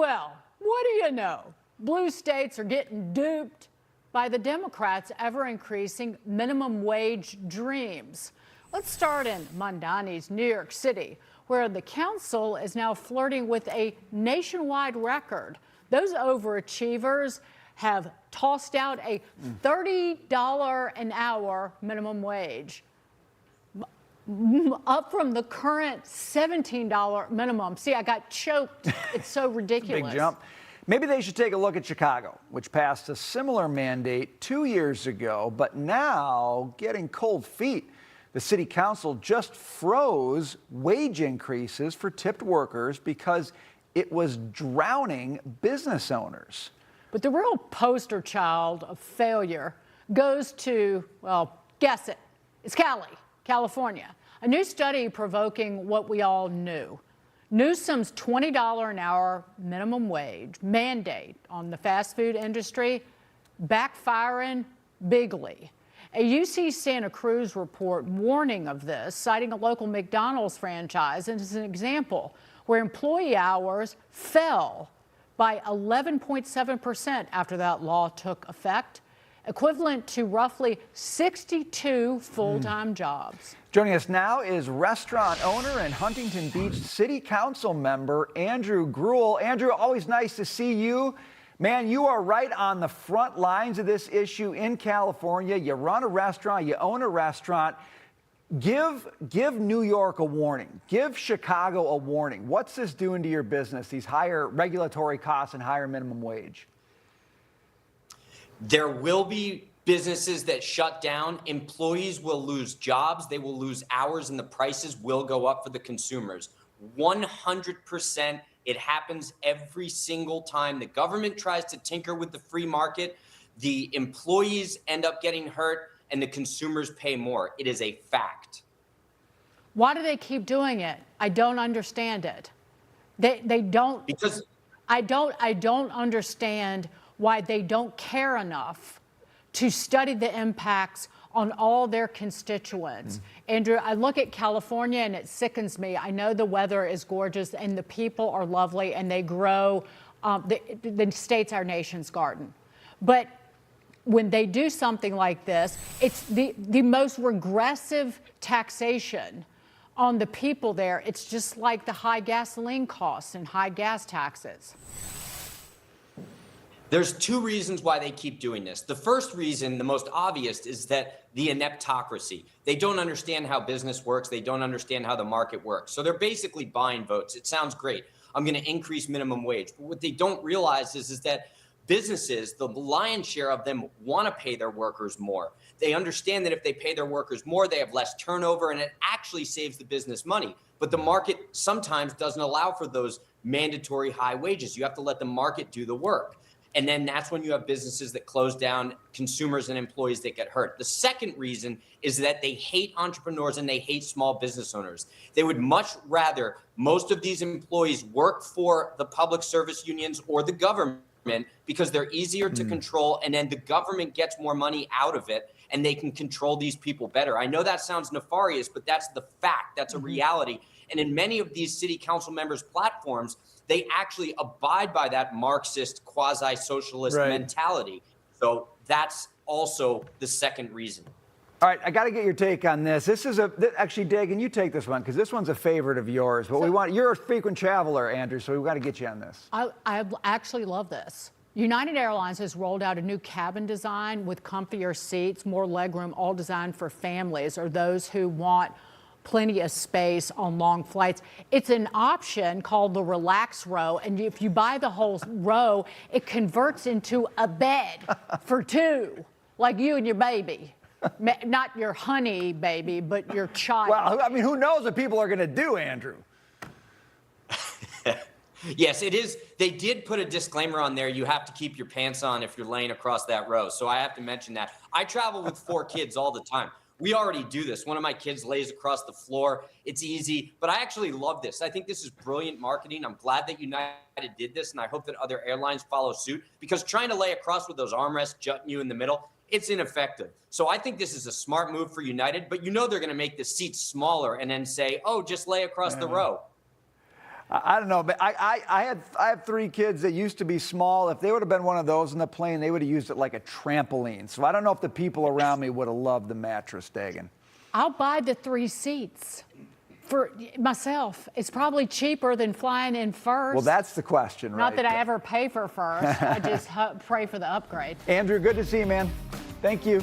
Well, what do you know? Blue states are getting duped by the Democrats' ever-increasing minimum wage dreams. Let's start in Mondani's New York City, where the council is now flirting with a nationwide record. Those overachievers have tossed out a $30 an hour minimum wage, up from the current $17 minimum. See, I got choked. It's so ridiculous. Big jump. Maybe they should take a look at Chicago, which passed a similar mandate 2 years ago, but now getting cold feet. The city council just froze wage increases for tipped workers because it was drowning business owners. But the real poster child of failure goes to, well, guess it. It's California. A new study provoking what we all knew. Newsom's $20 an hour minimum wage mandate on the fast food industry backfiring bigly. A UC Santa Cruz report warning of this, citing a local McDonald's franchise as an example where employee hours fell by 11.7% after that law took effect, equivalent to roughly 62 full-time jobs. Joining us now is restaurant owner and Huntington Beach City Council member Andrew Gruel. Andrew, always nice to see you. Man, you are right on the front lines of this issue in California. You run a restaurant, you own a restaurant. Give New York a warning. Give Chicago a warning. What's this doing to your business, these higher regulatory costs and higher minimum wage? There will be businesses that shut down. Employees will lose jobs. They will lose hours, and the prices will go up for the consumers. 100%. It happens every single time. The government tries to tinker with the free market. The employees end up getting hurt, and the consumers pay more. It is a fact. Why do they keep doing it? I don't understand it. They don't. Because I don't understand why they don't care enough to study the impacts on all their constituents. Andrew, I look at California and it sickens me. I know the weather is gorgeous and the people are lovely and they grow. The state's our nation's garden. But when they do something like this, it's the most regressive taxation on the people there. It's just like the high gasoline costs and high gas taxes. there's two reasons why they keep doing this. The first reason, the most obvious, is that the ineptocracy. They don't understand how business works. They don't understand how the market works. So they're basically buying votes. It sounds great. I'm going to increase minimum wage. But what they don't realize is that businesses, the lion's share of them, want to pay their workers more. They understand that if they pay their workers more, they have less turnover, and it actually saves the business money. But the market sometimes doesn't allow for those mandatory high wages. You have to let the market do the work. And then that's when you have businesses that close down, consumers and employees that get hurt. The second reason is that they hate entrepreneurs and they hate small business owners. They would much rather most of these employees work for the public service unions or the government because they're easier to control, and then the government gets more money out of it and they can control these people better. I know that sounds nefarious, but that's the fact. That's a reality. And in many of these city council members' platforms, they actually abide by that Marxist quasi-socialist mentality. So that's also the second reason. All right, I got to get your take on this. This is actually, Dagan, you take this one because this one's a favorite of yours. But you're a frequent traveler, Andrew, so we've got to get you on this. I actually love this. United Airlines has rolled out a new cabin design with comfier seats, more legroom, all designed for families or those who want plenty of space on long flights. It's an option called the Relax Row, and if you buy the whole row, it converts into a bed for two, like you and your baby. Not your honey baby, but your child. Well, I mean, who knows what people are going to do, Andrew? Yes, it is. They did put a disclaimer on there. You have to keep your pants on if you're laying across that row. So I have to mention that. I travel with 4 kids all the time. We already do this. One of my kids lays across the floor. It's easy, but I actually love this. I think this is brilliant marketing. I'm glad that United did this, and I hope that other airlines follow suit, because trying to lay across with those armrests jutting you in the middle, it's ineffective. So I think this is a smart move for United, but you know they're going to make the seats smaller and then say, oh, just lay across the row. I don't know, but I have 3 kids that used to be small. If they would have been one of those in the plane, they would have used it like a trampoline. So I don't know if the people around me would have loved the mattress, Dagan. I'll buy the 3 seats for myself. It's probably cheaper than flying in first. Well, that's the question, right? Not that I ever pay for first. I just pray for the upgrade. Andrew, good to see you, man. Thank you.